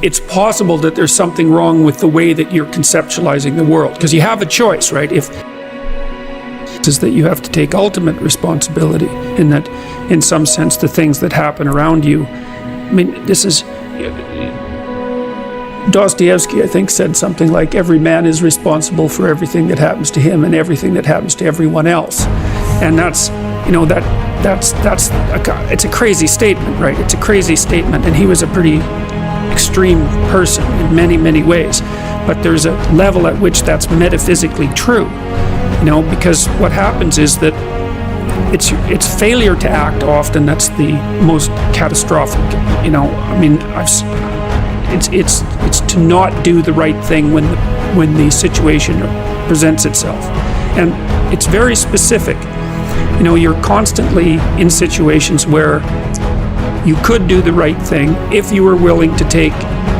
it's possible that there's something wrong with the way that you're conceptualizing the world, because you have a choice, right? If is that you have to take ultimate responsibility, in that, in some sense, the things that happen around you. I mean, this is Dostoevsky, I think, said something like, every man is responsible for everything that happens to him and everything that happens to everyone else. And that's, you know, it's a crazy statement, right? It's a crazy statement, and he was a pretty extreme person in many, many ways. But there's a level at which that's metaphysically true, you know, because what happens is that it's failure to act often that's the most catastrophic, you know. I mean, it's to not do the right thing when the situation presents itself. And it's very specific. You know, you're constantly in situations where you could do the right thing if you were willing to take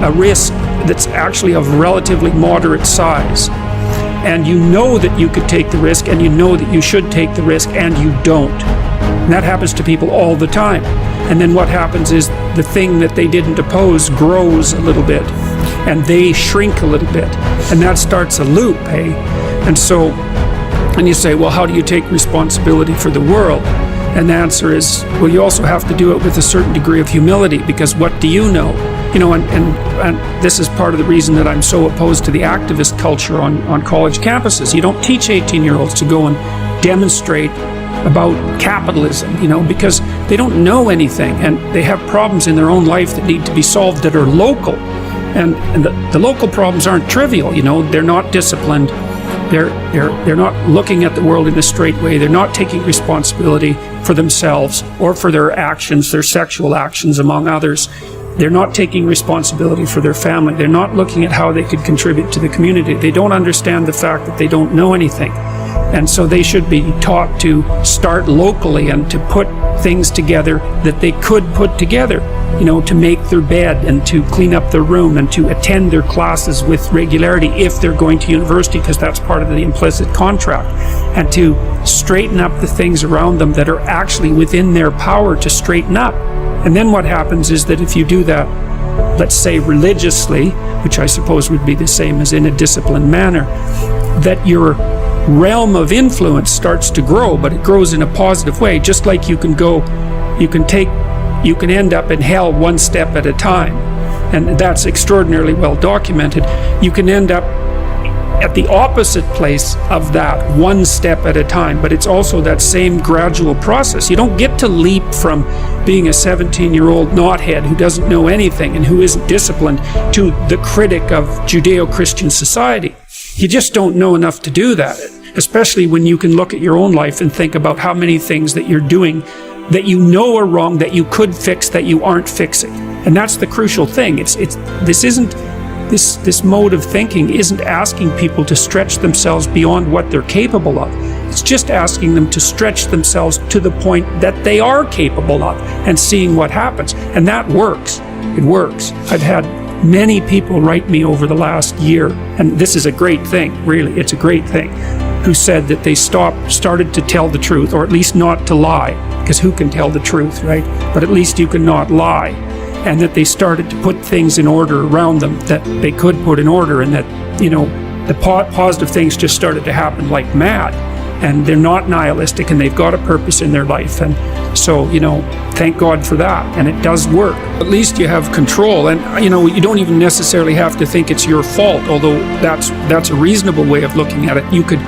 a risk that's actually of relatively moderate size. And you know that you could take the risk, and you know that you should take the risk, and you don't. And that happens to people all the time. And then what happens is the thing that they didn't oppose grows a little bit, and they shrink a little bit, and that starts a loop, eh? And so, and you say, well, how do you take responsibility for the world? And the answer is, well, you also have to do it with a certain degree of humility, because what do you know? You know, and this is part of the reason that I'm so opposed to the activist culture on college campuses. You don't teach 18-year-olds to go and demonstrate about capitalism, you know, because they don't know anything, and they have problems in their own life that need to be solved that are local. And the local problems aren't trivial, you know. They're not disciplined. They're not looking at the world in a straight way. They're not taking responsibility for themselves or for their actions, their sexual actions, among others. They're not taking responsibility for their family. They're not looking at how they could contribute to the community. They don't understand the fact that they don't know anything. And so they should be taught to start locally and to put things together that they could put together, you know, to make their bed and to clean up their room and to attend their classes with regularity if they're going to university, because that's part of the implicit contract, and to straighten up the things around them that are actually within their power to straighten up. And then what happens is that if you do that, let's say religiously, which I suppose would be the same as in a disciplined manner, that your realm of influence starts to grow, but it grows in a positive way. Just like you can end up in hell one step at a time, and that's extraordinarily well documented. You can end up at the opposite place of that one step at a time, but it's also that same gradual process. You don't get to leap from being a 17-year-old knothead who doesn't know anything and who isn't disciplined to the critic of Judeo-Christian society. You just don't know enough to do that, especially when you can look at your own life and think about how many things that you're doing that you know are wrong, that you could fix, that you aren't fixing. And that's the crucial thing. This mode of thinking isn't asking people to stretch themselves beyond what they're capable of. It's just asking them to stretch themselves to the point that they are capable of and seeing what happens. And that works. It works. I've had many people write me over the last year, and this is a great thing, really, it's a great thing, who said that they started to tell the truth, or at least not to lie, because who can tell the truth, right? But at least you can not lie. And that they started to put things in order around them that they could put in order, and that, you know, the positive things just started to happen like mad. And they're not nihilistic, and they've got a purpose in their life. And so, you know, thank God for that. And it does work. At least you have control. And, you know, you don't even necessarily have to think it's your fault, although that's a reasonable way of looking at it. You could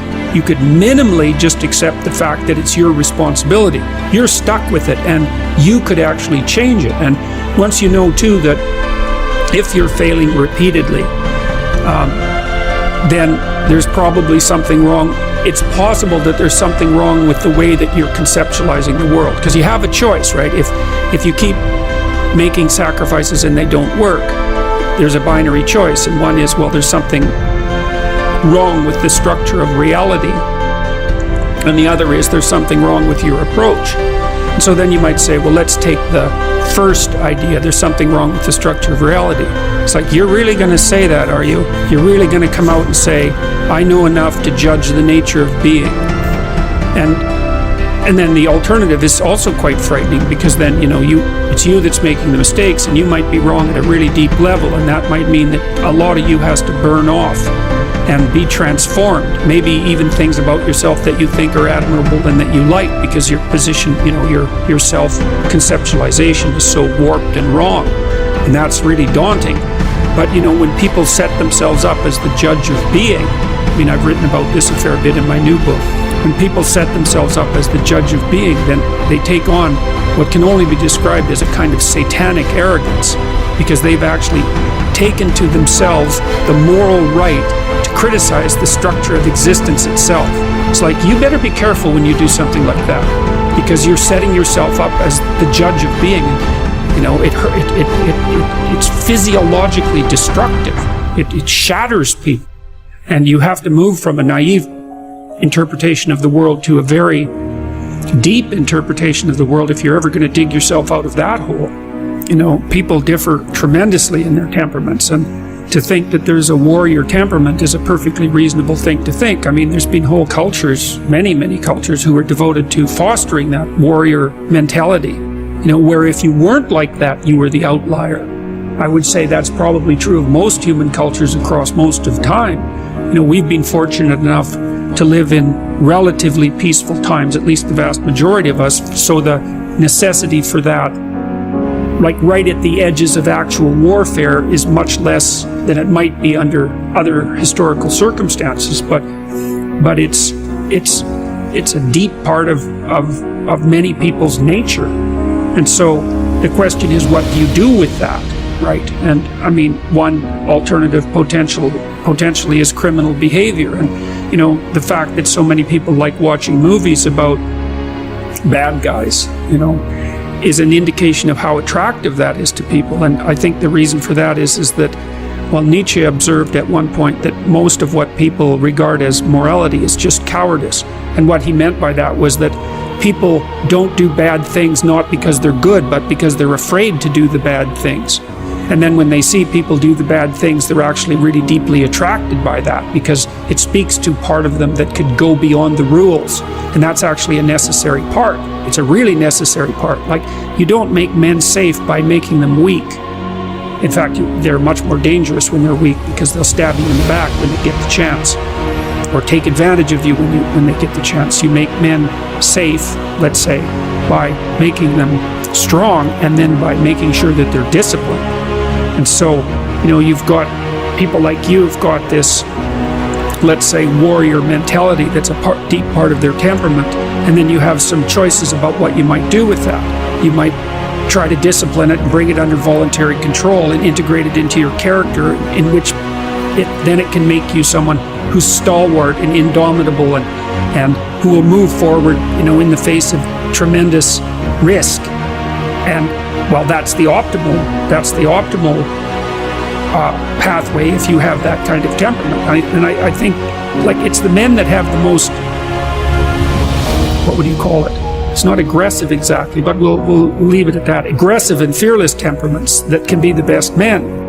minimally just accept the fact that it's your responsibility. You're stuck with it, and you could actually change it. And once you know, too, that if you're failing repeatedly, then there's probably something wrong. It's possible that there's something wrong with the way that you're conceptualizing the world, because you have a choice, right? If you keep making sacrifices and they don't work, there's a binary choice, and one is, well, there's something wrong with the structure of reality, and the other is there's something wrong with your approach. And so then you might say, well, let's take the first idea, there's something wrong with the structure of reality. It's like, you're really going to say that, are you? You're really going to come out and say, I know enough to judge the nature of being. And And then the alternative is also quite frightening, because then, it's you that's making the mistakes, and you might be wrong at a really deep level, and that might mean that a lot of you has to burn off and be transformed. Maybe even things about yourself that you think are admirable and that you like, because your position, your self-conceptualization is so warped and wrong. And that's really daunting. But, when people set themselves up as the judge of being, I've written about this a fair bit in my new book. When people set themselves up as the judge of being, then they take on what can only be described as a kind of satanic arrogance, because they've actually taken to themselves the moral right to criticize the structure of existence itself. It's like, you better be careful when you do something like that, because you're setting yourself up as the judge of being. It's physiologically destructive. It shatters people. And you have to move from a naive interpretation of the world to a very deep interpretation of the world if you're ever going to dig yourself out of that hole. People differ tremendously in their temperaments, and to think that there's a warrior temperament is a perfectly reasonable thing to think. There's been whole cultures, many cultures, who are devoted to fostering that warrior mentality, where if you weren't like that, you were the outlier. I would say that's probably true of most human cultures across most of time. We've been fortunate enough to live in relatively peaceful times, at least the vast majority of us, so the necessity for that, like right at the edges of actual warfare, is much less than it might be under other historical circumstances. But it's a deep part of many people's nature. And so the question is, what do you do with that? Right. And one alternative potentially is criminal behavior. And, the fact that so many people like watching movies about bad guys, is an indication of how attractive that is to people. And I think the reason for that is that, Nietzsche observed at one point that most of what people regard as morality is just cowardice. And what he meant by that was that people don't do bad things not because they're good, but because they're afraid to do the bad things. And then when they see people do the bad things, they're actually really deeply attracted by that, because it speaks to part of them that could go beyond the rules. And that's actually a necessary part. It's a really necessary part. Like, you don't make men safe by making them weak. In fact, they're much more dangerous when they're weak, because they'll stab you in the back when they get the chance, or take advantage of you when they get the chance. You make men safe, let's say, by making them strong, and then by making sure that they're disciplined. And so, you've got people like you've got this, let's say, warrior mentality that's a deep part of their temperament, and then you have some choices about what you might do with that. You might try to discipline it and bring it under voluntary control and integrate it into your character, in which it can make you someone who's stalwart and indomitable, and who will move forward, in the face of tremendous risk. And that's the optimal pathway if you have that kind of temperament. I think, it's the men that have the most, what would you call it? It's not aggressive exactly, but we'll leave it at that. Aggressive and fearless temperaments that can be the best men.